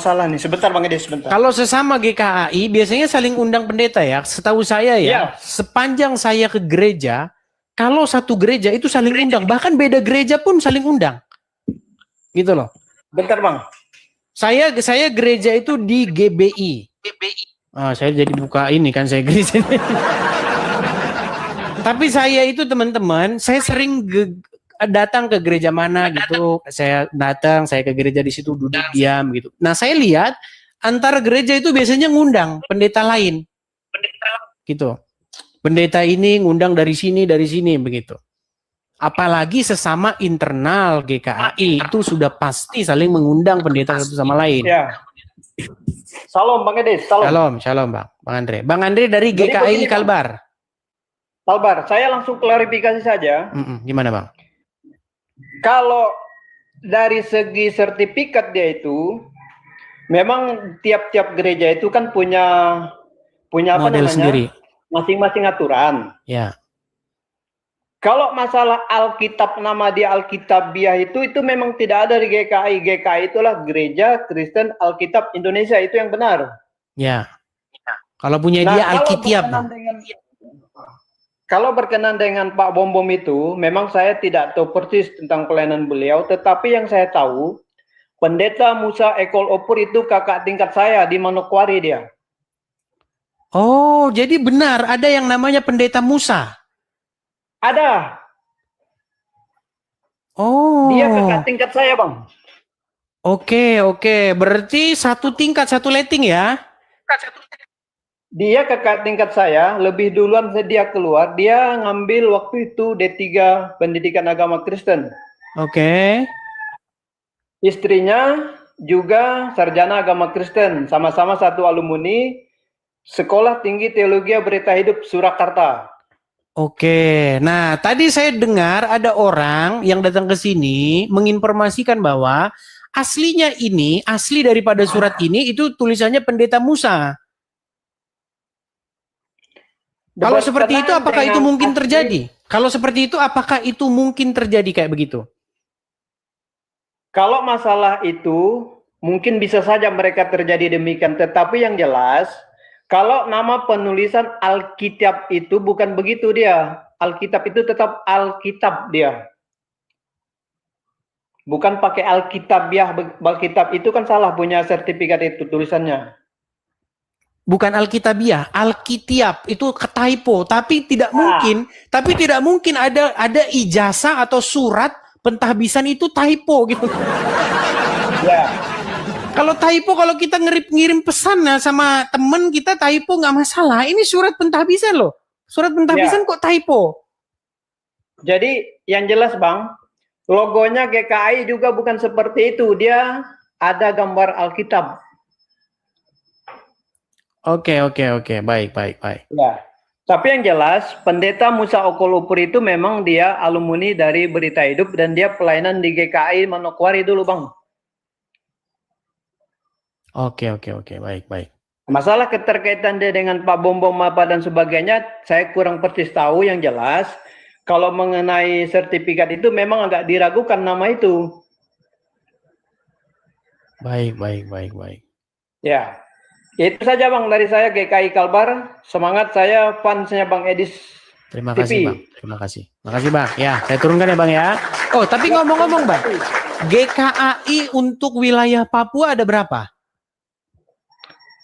Salah nih, sebentar Bang Edi, sebentar. Kalau sesama GKAI biasanya saling undang pendeta ya. Setahu saya ya, sepanjang saya ke gereja, kalau satu gereja itu saling undang, bahkan beda gereja pun saling undang. Gitu loh. Bentar Bang. Saya gereja itu di GBI. Saya jadi buka ini kan saya gereja. Tapi saya itu teman-teman, saya sering datang ke gereja mana gitu. Saya datang, saya ke gereja di situ duduk diam gitu. Nah, saya lihat antar gereja itu biasanya ngundang pendeta lain. Gitu. Pendeta ini ngundang dari sini begitu. Apalagi sesama internal GKAI itu sudah pasti saling mengundang pendeta satu sama lain. Ya. Salam Bang Edi, salam. Shalom Bang Andre. Bang Andre dari GKAI Kalbar. Kalbar, saya langsung klarifikasi saja. Gimana Bang? Kalau dari segi sertifikat dia itu, memang tiap-tiap gereja itu kan punya apa model namanya? Sendiri. Masing-masing aturan. Ya. Kalau masalah Alkitab, nama dia Alkitabiah itu memang tidak ada di GKI. GKI itulah Gereja Kristen Alkitab Indonesia, itu yang benar. Ya. Kalau punya dia Alkitiab. Kalau berkenan dengan Pak Bom itu, memang saya tidak tahu persis tentang pelayanan beliau, tetapi yang saya tahu, Pendeta Musa Ekol Opur itu kakak tingkat saya di Manokwari dia. Oh, jadi benar ada yang namanya Pendeta Musa? Ada. Oh. Dia kakak tingkat saya, Bang. Oke. Berarti satu tingkat, satu letting ya? Dia kakak tingkat saya, lebih duluan dia keluar, dia ngambil waktu itu D3 Pendidikan Agama Kristen. Oke. Istrinya juga sarjana agama Kristen, sama-sama satu alumni Sekolah Tinggi Teologi Berita Hidup Surakarta. Oke, nah tadi saya dengar ada orang yang datang ke sini menginformasikan bahwa aslinya ini, asli daripada surat ini itu tulisannya Pendeta Musa. Kalau seperti itu apakah itu mungkin terjadi? Kalau seperti itu apakah itu mungkin terjadi kayak begitu? Kalau masalah itu mungkin bisa saja mereka terjadi demikian, tetapi yang jelas kalau nama penulisan Alkitab itu bukan begitu dia. Alkitab itu tetap Alkitab dia. Bukan pakai Alkitabiah. Alkitab itu kan salah punya sertifikat itu tulisannya. Bukan Alkitabiah, Alkitiab itu typo, tapi tidak mungkin ada ijazah atau surat pentahbisan itu typo gitu. Ya. Kalau typo, kalau kita ngirim pesan sama temen kita typo nggak masalah. Ini surat pentahbisan loh. Surat pentahbisan kok typo? Jadi yang jelas Bang, logonya GKI juga bukan seperti itu. Dia ada gambar Alkitab. Oke. Baik. Ya. Tapi yang jelas, Pendeta Musa Okol Upur itu memang dia alumni dari Berita Hidup dan dia pelayanan di GKI Manokwari dulu Bang. Oke. Baik. Masalah keterkaitan dia dengan Pak Bom apa dan sebagainya, saya kurang persis tahu. Yang jelas, kalau mengenai sertifikat itu memang agak diragukan nama itu. Baik. Ya, itu saja Bang dari saya GKI Kalbar. Semangat, saya fansnya Bang Edis. Terima kasih Bang. Terima kasih Bang. Ya, saya turunkan ya Bang ya. Oh, tapi ngomong-ngomong Bang, GKAI untuk wilayah Papua ada berapa?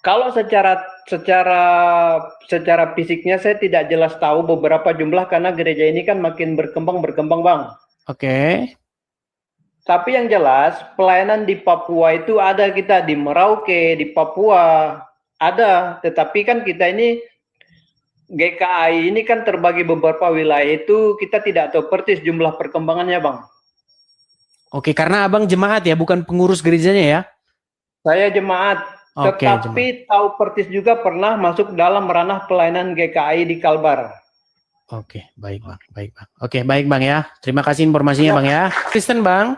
Kalau secara fisiknya saya tidak jelas tahu beberapa jumlah karena gereja ini kan makin berkembang Bang. Oke. Tapi yang jelas pelayanan di Papua itu ada, kita di Merauke, di Papua ada, tetapi kan kita ini GKI ini kan terbagi beberapa wilayah, itu kita tidak tahu persis jumlah perkembangannya Bang. Oke, karena Abang jemaat ya, bukan pengurus gerejanya ya? Saya jemaat. Tetapi tahu persis juga pernah masuk dalam ranah pelayanan GKI di Kalbar. Oke, baik Bang. Oke, baik Bang ya. Terima kasih informasinya Bang ya. Kristen Bang?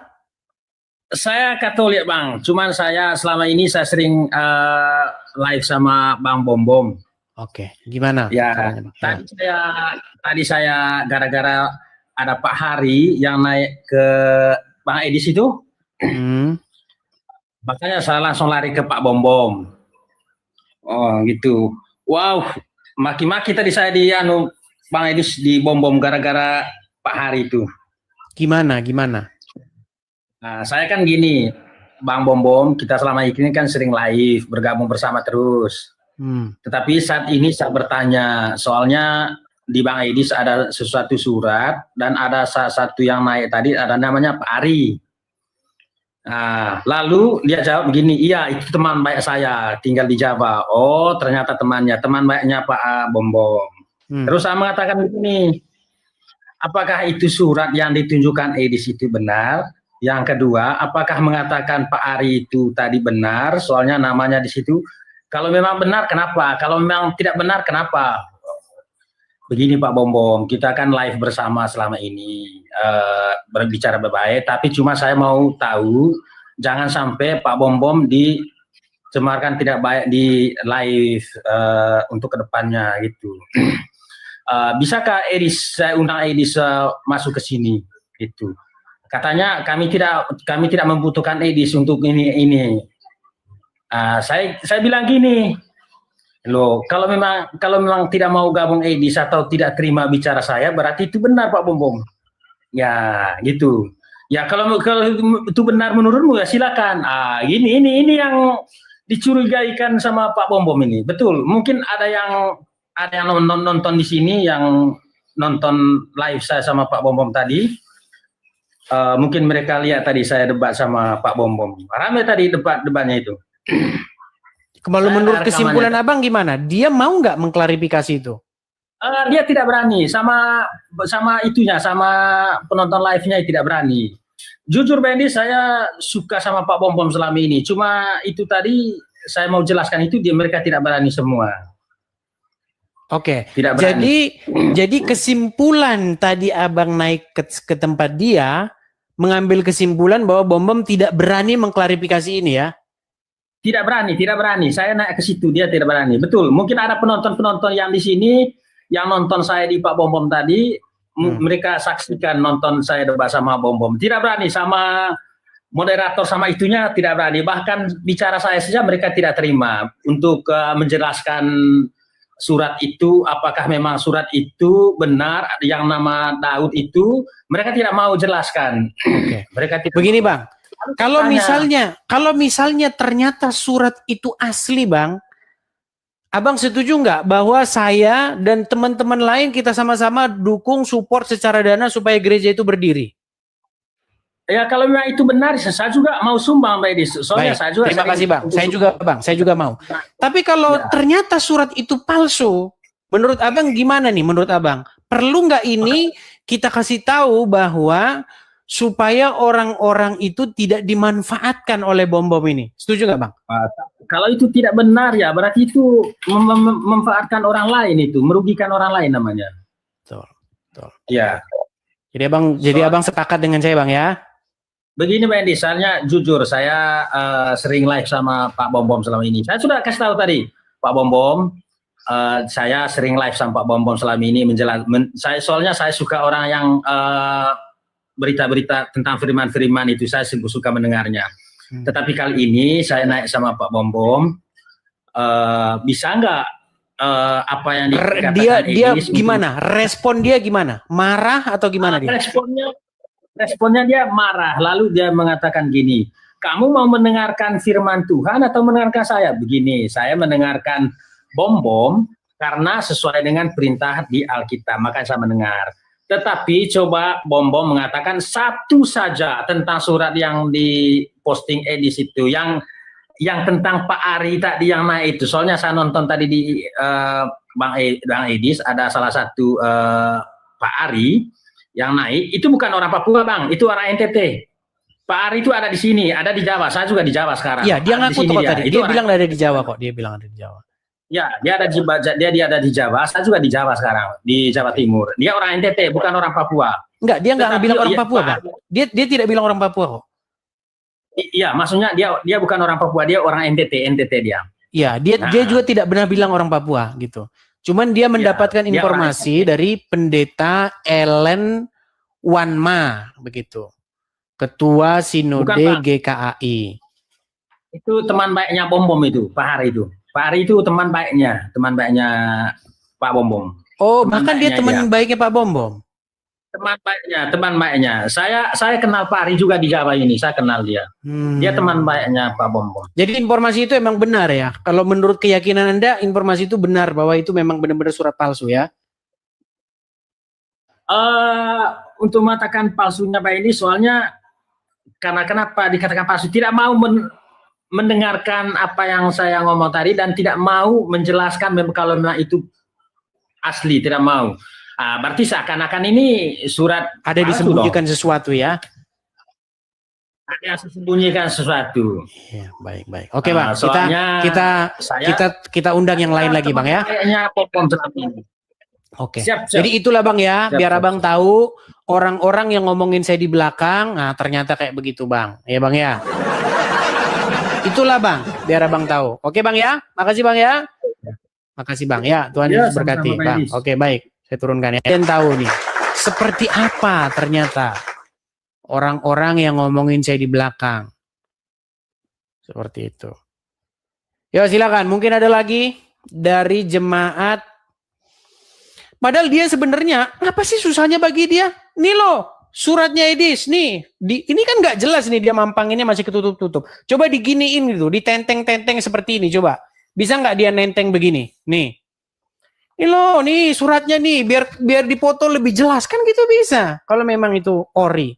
Saya Katolik Bang. Cuman saya selama ini saya sering live sama Bang Bom. Oke, gimana? Ya, tadi saya gara-gara ada Pak Hari yang naik ke Bang Edis itu. Makanya saya langsung lari ke Pak Bom Bom. Oh gitu. Wow, maki-maki tadi saya di Bang Edis di Bom Bom gara-gara Pak Hari itu. Gimana? Nah, saya kan gini, Bang Bom Bom, kita selama ini kan sering live, bergabung bersama terus. Tetapi saat ini saya bertanya, soalnya di Bang Edis ada sesuatu surat dan ada salah satu yang naik tadi ada namanya Pak Ari. Nah, lalu dia jawab begini, iya itu teman baik saya, tinggal di Jawa. Oh, ternyata teman baiknya Pak Bom Bom. Terus saya mengatakan begini, apakah itu surat yang ditunjukkan Edis itu benar? Yang kedua, apakah mengatakan Pak Ari itu tadi benar? Soalnya namanya di situ. Kalau memang benar, kenapa? Kalau memang tidak benar, kenapa? Begini Pak Bom Bom, kita kan live bersama selama ini berbicara baik, tapi cuma saya mau tahu, jangan sampai Pak Bom Bom dicemarkan tidak baik di live untuk kedepannya gitu. Bisakah Edis, saya undang Edis masuk ke sini gitu. Katanya kami tidak membutuhkan Edis untuk ini. Saya bilang gini, loh kalau memang tidak mau gabung Edis atau tidak terima bicara saya, berarti itu benar Pak Bom Bom. Ya gitu. Ya kalau itu benar menurutmu ya silakan. Ini yang dicurigaikan sama Pak Bom Bom ini. Betul. Mungkin ada yang nonton di sini, yang nonton live saya sama Pak Bom Bom tadi. Mungkin mereka lihat tadi saya debat sama Pak Bom Bom. Ramai tadi debatnya itu. Kalau menurut kesimpulan Abang gimana? Dia mau nggak mengklarifikasi itu? Dia tidak berani sama penonton live-nya tidak berani. Jujur Bendy, saya suka sama Pak Bom Bom selama ini. Cuma itu tadi saya mau jelaskan itu mereka tidak berani semua. Oke. Jadi kesimpulan tadi Abang naik ke tempat dia mengambil kesimpulan bahwa Bom Bom tidak berani mengklarifikasi ini ya? Tidak berani. Saya naik ke situ, dia tidak berani. Betul. Mungkin ada penonton yang di sini yang nonton saya di Pak Bom Bom tadi, mereka saksikan nonton saya debat sama Bom Bom. Tidak berani sama moderator sama itunya, tidak berani. Bahkan bicara saya saja mereka tidak terima untuk menjelaskan surat itu, apakah memang surat itu benar, yang nama Daud itu, mereka tidak mau jelaskan. Mereka tidak. Begini Bang, kalau misalnya ternyata surat itu asli Bang, Abang setuju nggak bahwa saya dan teman-teman lain kita sama-sama dukung support secara dana supaya gereja itu berdiri? Ya kalau memang itu benar, saya juga mau sumbang Mbak Edis. Soalnya saya juga. Terima kasih Bang. Saya juga mau. Tapi kalau ternyata surat itu palsu, menurut Abang gimana nih? Menurut Abang perlu nggak ini kita kasih tahu bahwa supaya orang-orang itu tidak dimanfaatkan oleh Bom Bom ini? Setuju nggak Bang? Kalau itu tidak benar ya berarti itu memanfaatkan orang lain, itu merugikan orang lain namanya. Betul. Ya. Jadi Abang sepakat dengan saya Bang ya? Begini Mbak Endi, soalnya jujur saya sering live sama Pak Bom Bom selama ini. Saya sudah kasih tahu tadi Pak Bom Bom, saya sering live sama Pak Bom Bom selama ini soalnya saya suka orang yang berita-berita tentang firman-firman itu, saya suka mendengarnya. Tetapi kali ini saya naik sama Pak Bom Bom, bisa nggak apa yang dikatakan dia gimana? Respon dia gimana? Marah atau gimana dia? Responnya dia marah, lalu dia mengatakan gini, kamu mau mendengarkan firman Tuhan atau mendengarkan saya? Begini, saya mendengarkan Bom Bom karena sesuai dengan perintah di Alkitab, maka saya mendengar. Tetapi coba Bom Bom mengatakan satu saja tentang surat yang diposting Edis itu, yang tentang Pak Ari tadi yang naik itu. Soalnya saya nonton tadi di Bang Edis, ada salah satu Pak Ari yang naik, itu bukan orang Papua Bang, itu orang NTT. Pak Ari itu ada di sini, ada di Jawa, saya juga di Jawa sekarang. Iya, dia ngaku kok tadi, dia bilang ada di Jawa kok, dia bilang ada di Jawa. Ya, dia ada di Jawa, saya juga di Jawa sekarang, di Jawa Timur. Dia orang NTT, bukan orang Papua. Enggak, dia enggak bilang orang Papua Bang. Dia tidak bilang orang Papua kok. Iya, maksudnya dia bukan orang Papua, dia orang NTT dia. Iya, dia juga tidak benar bilang orang Papua gitu. Cuman dia mendapatkan informasi dari pendeta Ellen Wanma begitu. Ketua Sinode GKAI. Itu teman baiknya Bom Bom itu, Pak Hari itu. Pak Hari itu teman baiknya Pak Bom Bom. Oh, bahkan dia teman baiknya Pak Bom Bom. Teman baiknya. Saya kenal Pak Ari juga di Jawa ini, saya kenal dia. Dia teman baiknya Pak Bom Bom. Jadi informasi itu emang benar ya? Kalau menurut keyakinan Anda, informasi itu benar bahwa itu memang benar-benar surat palsu ya? Untuk mengatakan palsunya Pak ini, soalnya karena kenapa dikatakan palsu? Tidak mau mendengarkan apa yang saya ngomong tadi dan tidak mau menjelaskan kalau memang itu asli, tidak mau. Berarti seakan-akan ini surat ada disembunyikan sesuatu ya? Ada disembunyikan sesuatu. Ya, baik. Oke Bang, kita undang yang lain lagi Bang ya. Oke. Siap. Jadi itulah Bang ya, biar Abang tahu orang-orang yang ngomongin saya di belakang, nah ternyata kayak begitu Bang. Ya Bang ya. Itulah Bang, biar Abang tahu. Oke Bang ya, makasih Bang ya. Makasih Bang ya, Tuhan Yesus berkati Bang. Oke baik. Saya turunkan ya. Kalian tahu nih, seperti apa ternyata orang-orang yang ngomongin saya di belakang. Seperti itu. Ya silakan, mungkin ada lagi dari jemaat. Padahal dia sebenarnya, apa sih susahnya bagi dia? Nih loh, suratnya Edis, nih. Ini kan nggak jelas nih, dia mampanginnya masih ketutup-tutup. Coba diginiin gitu, ditenteng-tenteng seperti ini, coba. Bisa nggak dia nenteng begini? Nih. Ini loh, nih suratnya nih, biar dipoto lebih jelas kan gitu bisa. Kalau memang itu ori.